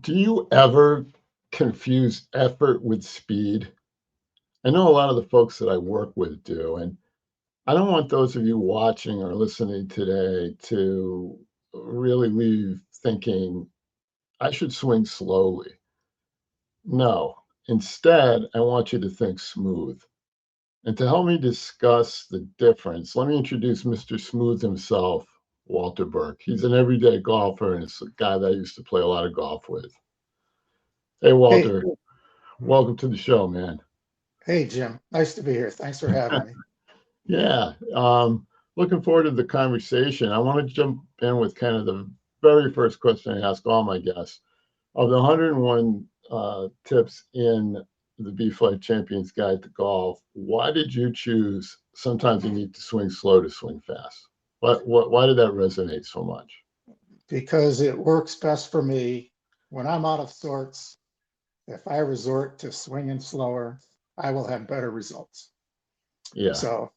Do you ever confuse effort with speed? I know a lot of the folks that I work with do, and I don't want those of you watching or listening today to really leave thinking, I should swing slowly. No, instead, I want you to think smooth. And to help me discuss the difference, let me introduce Mr. Smooth himself, Walter Burke. He's an everyday golfer and it's a guy that I used to play a lot of golf with. Hey, Hey, Walter, welcome to the show, man. hey, Jim. Nice to be here. Thanks for having me. Yeah, looking forward to the conversation. I want to jump in with kind of the very first question I ask all my guests. Of the 101 tips in the B Flight Champions Guide to Golf, why did you choose sometimes you need to swing slow to swing fast? Why did that resonate so much? Because it works best for me when I'm out of sorts. If I resort to swinging slower, I will have better results. Yeah, So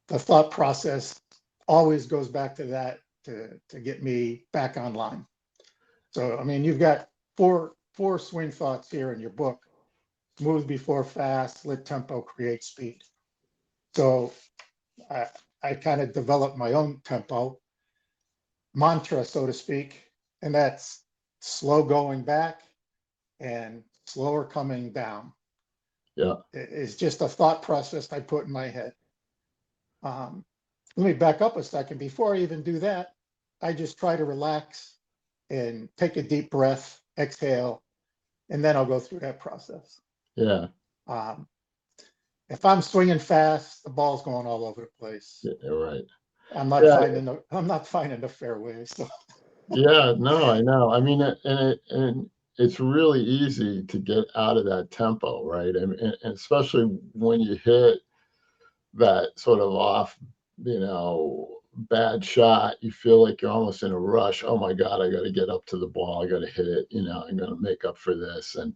the thought process always goes back to that to get me back online. So I mean, you've got four swing thoughts here in your book: smooth before fast, let tempo create speed. So I, I kind of developed my own tempo mantra, so to speak, and that's slow going back and slower coming down. yeah, It's just a thought process I put in my head. Um, Let me back up a second. Before I even do that, I just try to relax and take a deep breath, exhale, and then I'll go through that process. yeah, Um, if I'm swinging fast, the ball's going all over the place. yeah, you're right. Yeah, I'm not finding the fairway. So yeah, no, I know. I mean, and it's really easy to get out of that tempo, right? And especially when you hit that sort of off, bad shot, you feel like you're almost in a rush. Oh my God, I got to get up to the ball. I got to hit it. I'm going to make up for this. And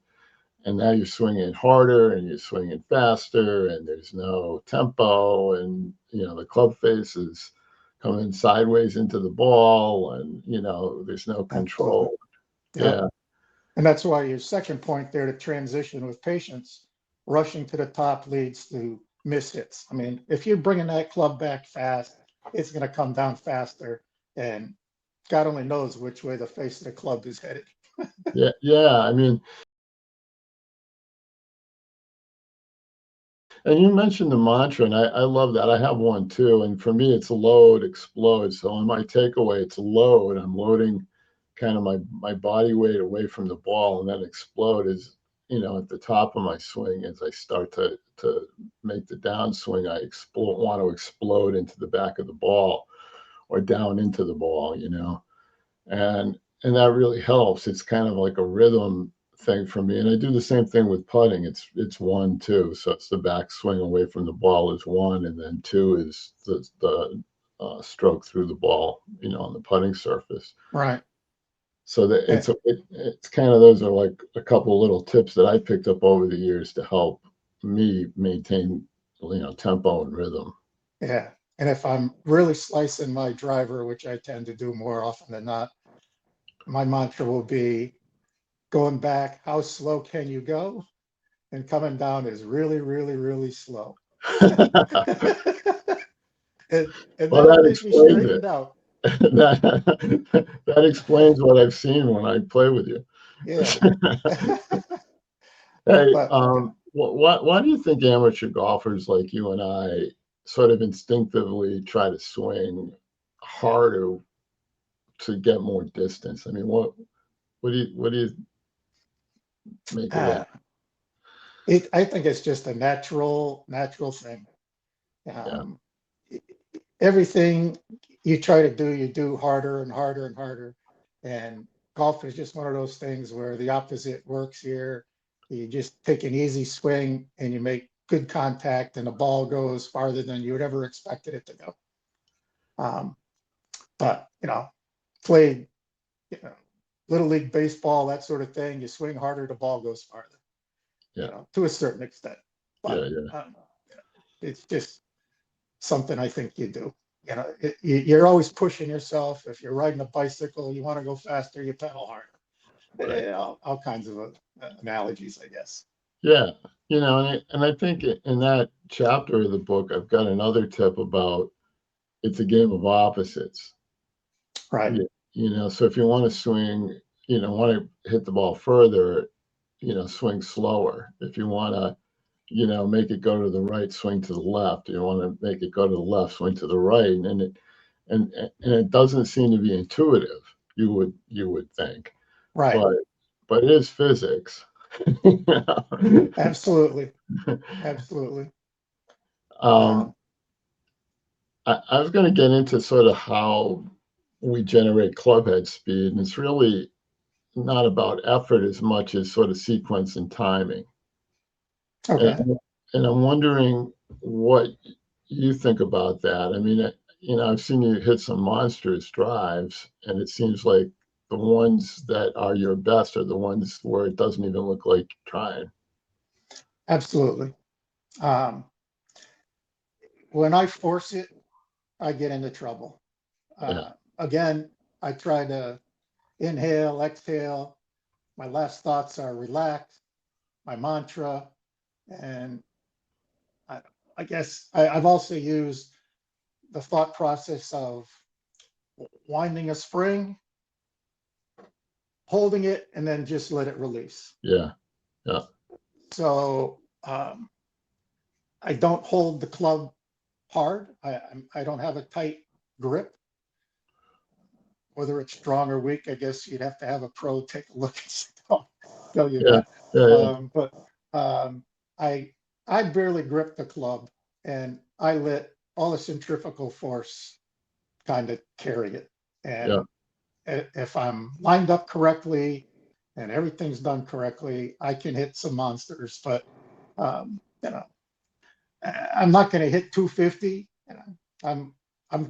now you're swinging harder and you're swinging faster and there's no tempo and, the club face is coming sideways into the ball and, there's no absolutely. control. Yep. Yeah. And that's why your second point there to transition with patience, rushing to the top leads to miss hits. I mean, if you're bringing that club back fast, it's going to come down faster. And God only knows which way the face of the club is headed. Yeah. Yeah. I mean, and you mentioned the mantra, and I love that. I have one too. And for me, it's load, explode. So on my takeaway, it's load. I'm loading kind of my body weight away from the ball, and then explode is, at the top of my swing as I start to make the downswing. I want to explode into the back of the ball or down into the ball, and that really helps. It's kind of like a rhythm thing for me, and I do the same thing with putting. It's 1 2, so it's the back swing away from the ball is one, and then two is the stroke through the ball, on the putting surface. Right. So that Eh, it's kind of those are like a couple little tips that I picked up over the years to help me maintain tempo and rhythm. Yeah. And if I'm really slicing my driver, which I tend to do more often than not, my mantra will be going back, how slow can you go? And coming down is really, really, really slow. And Well, that'll that get me explains it. straightened out. That explains what I've seen when I play with you. Yeah. Hey, But why do you think amateur golfers like you and I sort of instinctively try to swing harder to get more distance? I mean, what do you make of that? uh, I think it's just a natural thing. Yeah, Um, Everything you try to do, you do harder and harder and harder. And golf is just one of those things where the opposite works here. You just take an easy swing and you make good contact, and the ball goes farther than you would ever expected it to go. Um, but played you know, little league baseball, that sort of thing. You swing harder, the ball goes farther. yeah, To a certain extent. yeah, But yeah, it's just something I think you do. You're always pushing yourself. If you're riding a bicycle, you want to go faster, you pedal harder. Right. all kinds of analogies, I guess. Yeah. And I think in that chapter of the book, I've got another tip about it's a game of opposites. Right, So if you want to swing, want to hit the ball further, swing slower. If you want to, make it go to the right, swing to the left. You want to make it go to the left, swing to the right, and it doesn't seem to be intuitive. You would think, right. but it is physics. You know? Absolutely. Absolutely. um, Um, I was going to get into sort of how we generate club head speed, and it's really not about effort as much as sort of sequence and timing. okay. And and I'm wondering what you think about that. I mean, I've seen you hit some monstrous drives, and it seems like the ones that are your best are the ones where it doesn't even look like you're trying. Absolutely. Um, when I force it, I get into trouble. Yeah, Again, I try to inhale, exhale. My last thoughts are relax, my mantra. And I, I guess I've also used the thought process of winding a spring, holding it, and then just let it release. yeah, yeah, So I don't hold the club hard. I don't have a tight grip. Whether it's strong or weak, I guess you'd have to have a pro take a look and tell you yeah, that. yeah, yeah, But I I barely grip the club, and I let all the centrifugal force kind of carry it. yeah, And if I'm lined up correctly and everything's done correctly, I can hit some monsters. But you know, I'm not going to hit 250. I'm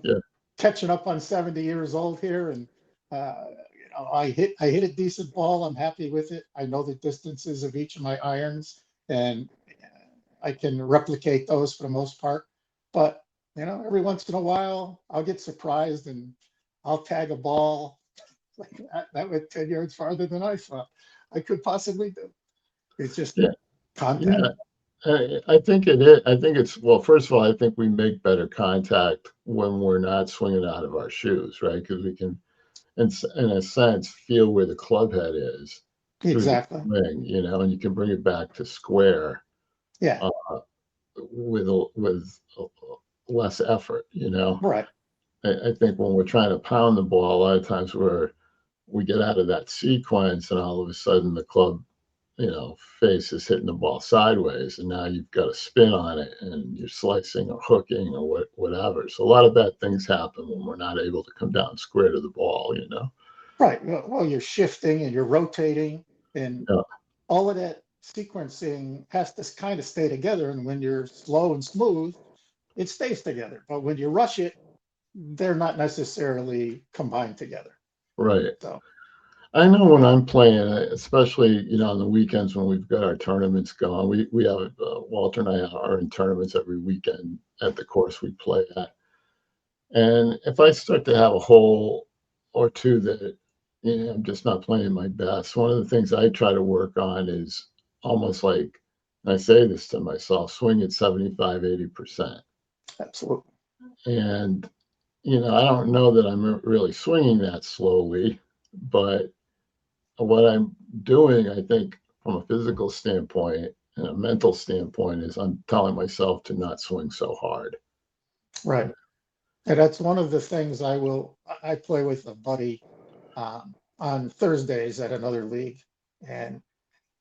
yeah, catching up on 70 years old here, and I hit a decent ball. I'm happy with it. I know the distances of each of my irons, and I can replicate those for the most part. But every once in a while, I'll get surprised and I'll tag a ball like that went 10 yards farther than I thought I could possibly do. It's just yeah, contact. yeah. I think it is. I think it's, well, first of all, I think we make better contact when we're not swinging out of our shoes, right? Because we can, in a sense, feel where the club head is through the Exactly. swing, and you can bring it back to square Yeah. uh, with less effort. Right. I think when we're trying to pound the ball, a lot of times we get out of that sequence, and all of a sudden the club face is hitting the ball sideways, and now you've got a spin on it, and you're slicing or hooking or whatever. So a lot of bad things happen when we're not able to come down square to the ball. Right. Well, you're shifting and you're rotating, and Yeah, all of that sequencing has to kind of stay together. And when you're slow and smooth, it stays together. But when you rush it, they're not necessarily combined together. right. So, I know when I'm playing, especially on the weekends when we've got our tournaments going. We have Walter and I are in tournaments every weekend at the course we play at. And if I start to have a hole or two that I'm just not playing my best, one of the things I try to work on is almost like, and I say this to myself, swing at 75, 80%. absolutely. And I don't know that I'm really swinging that slowly, but what I'm doing, I think, from a physical standpoint and a mental standpoint, is I'm telling myself to not swing so hard. Right. And that's one of the things I play with a buddy on Thursdays at another league. And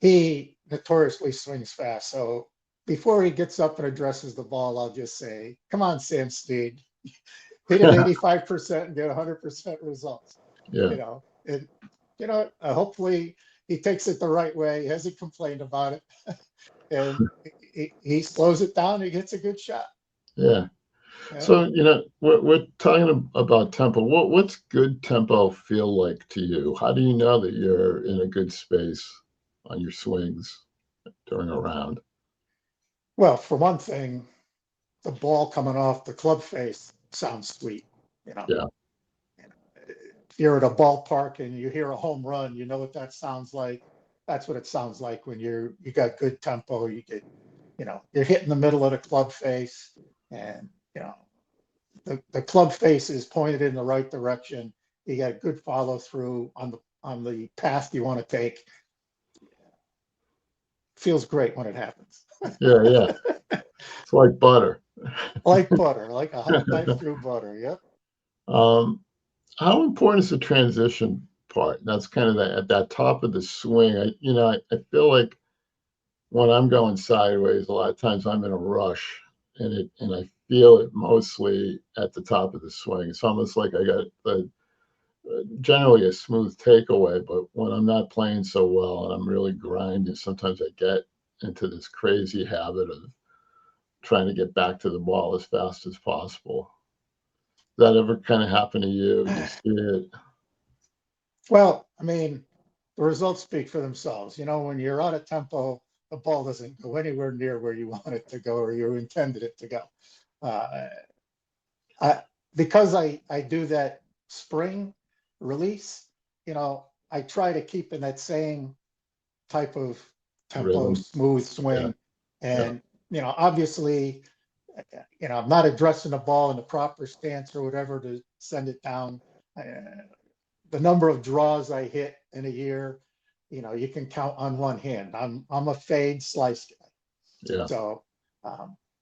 he notoriously swings fast. So before he gets up and addresses the ball, I'll just say, come on, Sam Speed, hit it 85% and get 100% results. Yeah, And hopefully he takes it the right way. He hasn't complained about it. And he slows it down. He gets a good shot. yeah. Yeah. So, we're talking about tempo. What's good tempo feel like to you? How do you know that you're in a good space on your swings during a round? Well, for one thing, the ball coming off the club face sounds sweet. You know, Yeah, it you're at a ballpark and you hear a home run, you know what that sounds like. That's what it sounds like when you got good tempo. You get, you're hitting the middle of the club face, and you know the club face is pointed in the right direction. You got good follow through on the path you want to take. Feels great when it happens. Yeah, yeah. It's like butter. Like butter, like a hot knife through butter. Yep. Um, how important is the transition part? That's kind of at that top of the swing. I feel like when I'm going sideways, a lot of times I'm in a rush, and I feel it mostly at the top of the swing. It's almost like I got generally a smooth takeaway, but when I'm not playing so well and I'm really grinding, sometimes I get into this crazy habit of trying to get back to the ball as fast as possible. That ever kind of happen to you? You see it? Well, I mean, the results speak for themselves. When you're out of tempo, the ball doesn't go anywhere near where you want it to go or you intended it to go. Uh, I, because I do that spring release, I try to keep in that same type of tempo, Rhythm? smooth Yeah, swing. yeah, And, obviously, I'm not addressing the ball in the proper stance or whatever to send it down. Uh, the number of draws I hit in a year, you can count on one hand. I'm a fade slice guy. yeah, So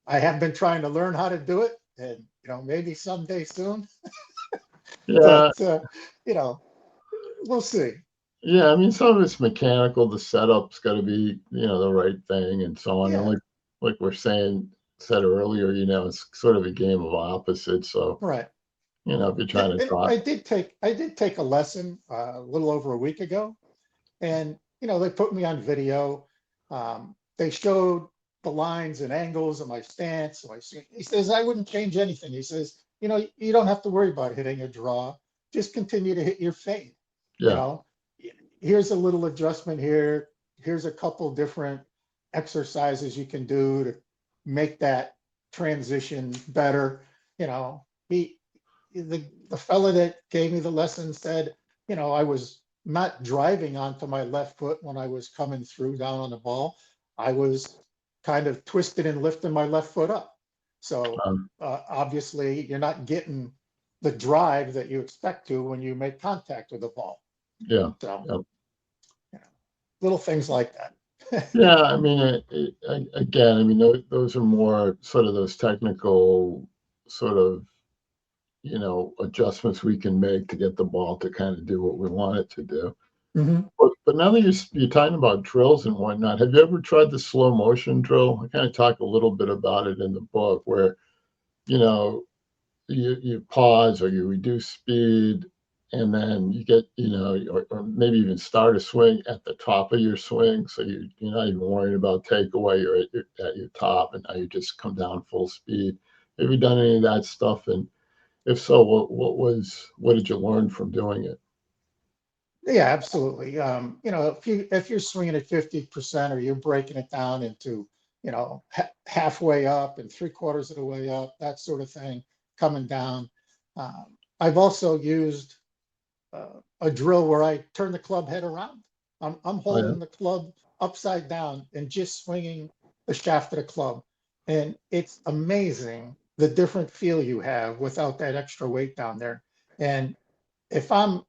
I have been trying to learn how to do it, and maybe someday soon. yeah, But we'll see. yeah. I mean, some of it's mechanical. The setup's got to be, the right thing, and so on. And Yeah, like we're said earlier, it's sort of a game of opposites. So, right. if you're trying to And talk, I did take a lesson a little over a week ago, and they put me on video. They showed the lines and angles of my stance. So he says I wouldn't change anything. He says, you don't have to worry about hitting a draw. Just continue to hit your fade. You yeah, know, here's a little adjustment here. Here's a couple different exercises you can do to make that transition better. You know, the fella that gave me the lesson said, I was not driving onto my left foot when I was coming through down on the ball. I was kind of twisted and lifting my left foot up. So um, obviously, you're not getting the drive that you expect to when you make contact with the ball. yeah, So, yeah. little things like that. Yeah, I mean, again, I mean, those are more sort of those technical sort of, adjustments we can make to get the ball to kind of do what we want it to do. Mhm. But now that you're talking about drills and whatnot, have you ever tried the slow motion drill? I kind of talk a little bit about it in the book, where you know you pause or you reduce speed, and then you get or maybe even start a swing at the top of your swing, so you're not even worrying about takeaway. You're at your top, and now you just come down full speed. Have you done any of that stuff? And if so, what did you learn from doing it? Yeah, absolutely. If you're swinging at 50% or you're breaking it down into, halfway up and three-quarters of the way up, that sort of thing, coming down. I've also used a drill where I turn the club head around. I'm Oh yeah, holding the club upside down and just swinging the shaft of the club. And it's amazing the different feel you have without that extra weight down there. And if I'm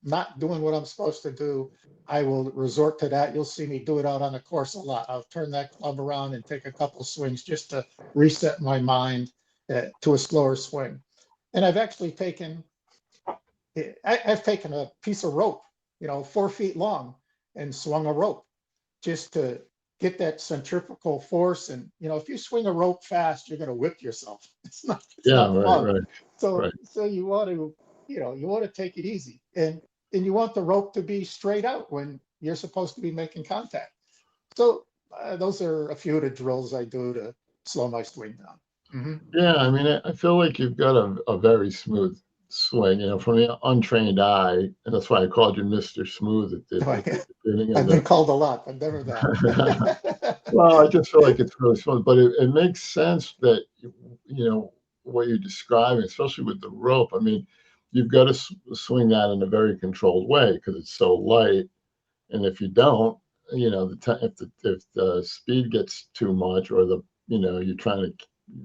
not doing what I'm supposed to do, I will resort to that. You'll see me do it out on the course a lot. I'll turn that club around and take a couple swings just to reset my mind to a slower swing. And I've taken a piece of rope, 4 feet long, and swung a rope just to get that centrifugal force. And if you swing a rope fast, you're going to whip yourself. It's yeah, not right, fun. right, So right. so you want to take it easy, and you want the rope to be straight out when you're supposed to be making contact. So those are a few of the drills I do to slow my swing down. Mhm. Yeah, I mean, I feel like you've got a very smooth swing, from the untrained eye, and that's why I called you Mr. Smooth at the beginning of I've been the. called a lot, but never that. Well, I just feel like it's really smooth, but it makes sense that what you're describing, especially with the rope. I mean, you've got to swing that in a very controlled way because it's so light. And if you don't, if the speed gets too much, or you're trying to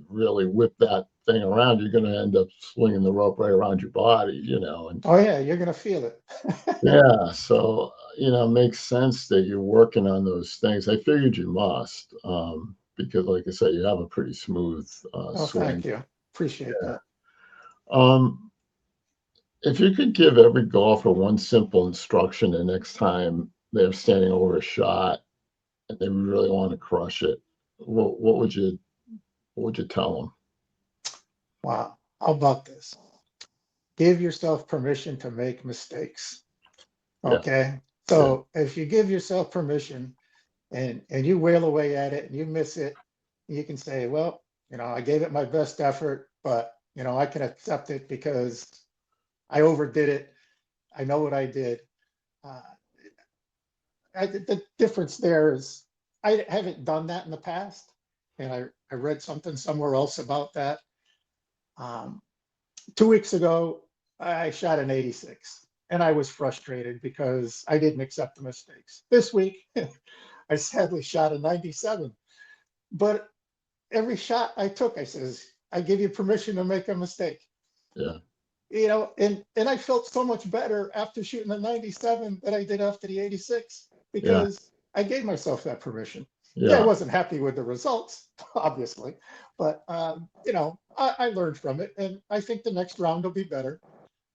really whip that thing around, you're going to end up swinging the rope right around your body, and Oh yeah, you're gonna feel it. yeah, so it makes sense that you're working on those things. I figured you must, because like I said, you have a pretty smooth Oh, thank swing. you. Appreciate that. Um, if you could give every golfer one simple instruction the next time they're standing over a shot and they really want to crush it, what would you tell them? Wow. How about this? Give yourself permission to make mistakes. Yeah, Okay. yeah, So if you give yourself permission and you wail away at it and you miss it, you can say, well, I gave it my best effort, but I can accept it because I overdid it. I know what I did. Uh, the difference there is I haven't done that in the past, and I read something somewhere else about that. Um, 2 weeks ago, I shot an 86, and I was frustrated because I didn't accept the mistakes. This week, I sadly shot a 97, but every shot I took, I says, I give you permission to make a mistake. yeah, And I felt so much better after shooting the 97 than I did after the 86 yeah, because I gave myself that permission. Yeah, I yeah, wasn't happy with the results, obviously, but I learned from it, and I think the next round will be better.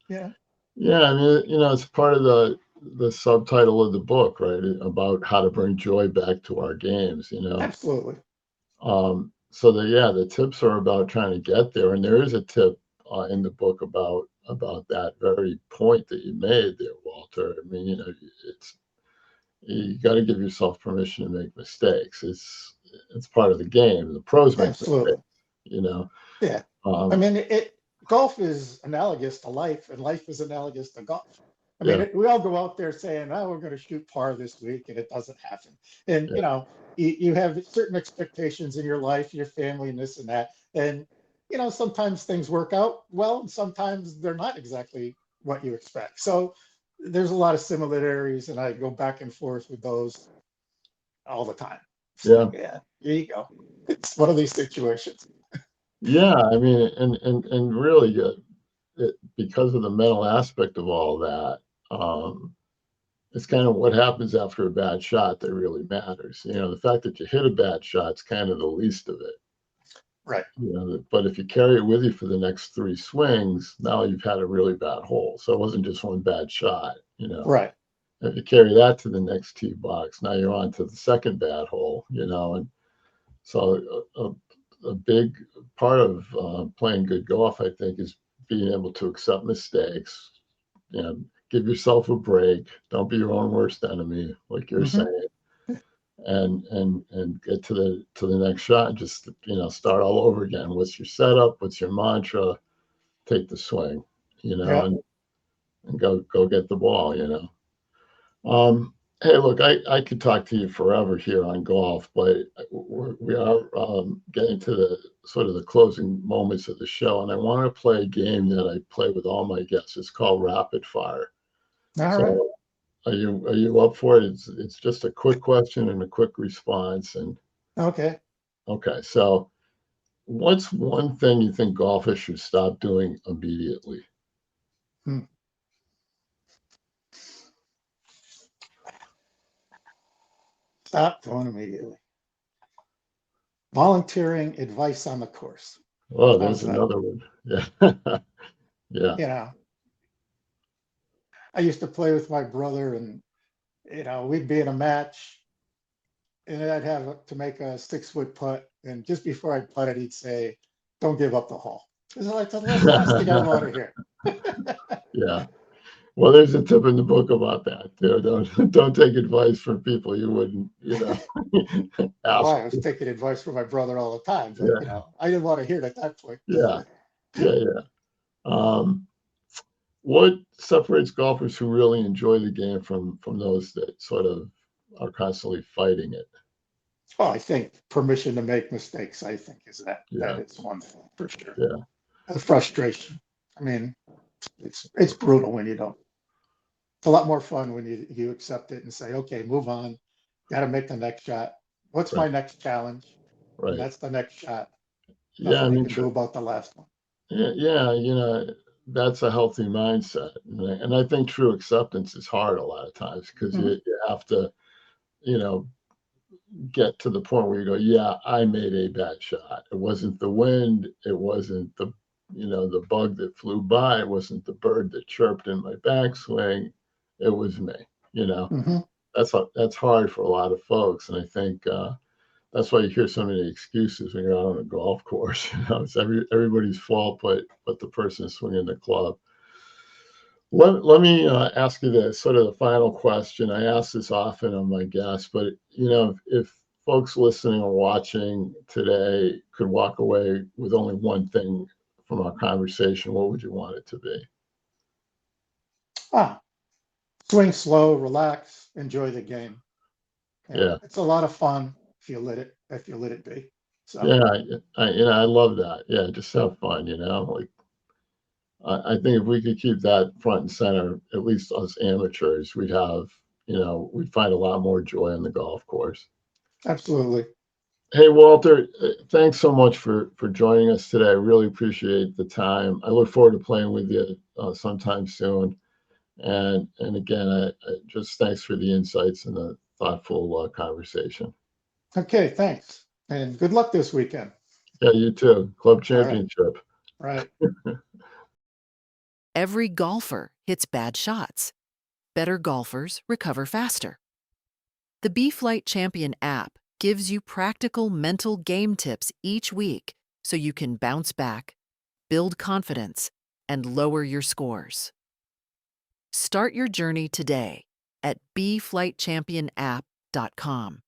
Yeah, yeah. I mean, it's part of the subtitle of the book, right? About how to bring joy back to our games. absolutely. So the tips are about trying to get there, and there is a tip in the book about that very point that you made there, Walter. I mean, it's you got to give yourself permission to make mistakes. It's part of the game. The pros make Absolutely. mistakes, you know. Yeah. I Um, mean, golf is analogous to life, and life is analogous to golf. I mean, yeah, we all go out there saying, "Oh, we're going to shoot par this week," and it doesn't happen. And yeah, you have certain expectations in your life, your family, and this and that. And sometimes things work out well, and sometimes they're not exactly what you expect. So there's a lot of similarities, and I go back and forth with those all the time. So yeah, yeah, here you go. It's one of these situations. yeah. I mean, and really, because of the mental aspect of all that, it's kind of what happens after a bad shot that really matters. The fact that you hit a bad shot's kind of the least of it. Right. But if you carry it with you for the next three swings, now you've had a really bad hole. So it wasn't just one bad shot. Right. If you carry that to the next tee box, now you're on to the second bad hole. And so a big part of playing good golf, I think, is being able to accept mistakes, give yourself a break. Don't be your own worst enemy, like you're Hmm. saying, and get to the next shot and just start all over again. What's your setup? What's your mantra? Take the swing, Yeah. and go get the ball. Hey, look, I could talk to you forever here on golf, but we are getting to the sort of the closing moments of the show, and I want to play a game that I play with all my guests. It's called Rapid Fire. All right. So are you up for it? It's just a quick question and a quick response. And Okay. okay, so what's one thing you think golfers should stop doing immediately? Hmm. Stop going immediately. Volunteering advice on the course. Oh, How's there's that? another one. Yeah. Yeah. You know, I used to play with my brother, and we'd be in a match, and I'd have to make a 6 foot putt, and just before I putt it, he'd say, "Don't give up the hole." This is like the last thing I want to hear. Yeah. Well, there's a tip in the book about that. Don't take advice from people you wouldn't, Well, ask. I was taking advice from my brother all the time, but Yeah. I didn't want to hear it at that point. Yeah. Yeah. Yeah. Um, what separates golfers who really enjoy the game from those that sort of are constantly fighting it? Well, I think permission to make mistakes, I think, is that Yeah. is one thing for sure. Yeah. The frustration. I mean, It's brutal when you don't. It's a lot more fun when you accept it and say, okay, move on. Got to make the next shot. What's my Right. next challenge? And Right. that's the next shot. Yeah. I Nothing I mean, can do about the last one. yeah, yeah, that's a healthy mindset. And I think true acceptance is hard a lot of times because Mhm. you have to, you know, get to the point where you go, yeah, I made a bad shot. It wasn't the wind. It wasn't the bug that flew by. It wasn't the bird that chirped in my backswing. It was me. You know, Mhm. that's hard for a lot of folks. And I think that's why you hear so many excuses when you're out on a golf course. It's everybody's fault, but the person swinging the club. Let me ask you this, sort of the final question. I ask this often on my guests, but if folks listening or watching today could walk away with only one thing from our conversation, what would you want it to be? Ah, swing slow, relax, enjoy the game. Yeah, It's a lot of fun if you let it be. So yeah, I love that. Yeah, just have fun. Like I think if we could keep that front and center, at least us amateurs, we'd find a lot more joy on the golf course. absolutely. Hey, Walter, thanks so much for joining us today. I really appreciate the time. I look forward to playing with you sometime soon. And again, I just thanks for the insights and the thoughtful conversation. Okay, thanks. And good luck this weekend. Yeah, you too. Club All right. championship. Right. Every golfer hits bad shots. Better golfers recover faster. The B-Flight Champion app gives you practical mental game tips each week so you can bounce back, build confidence, and lower your scores. Start your journey today at bflightchampionapp.com.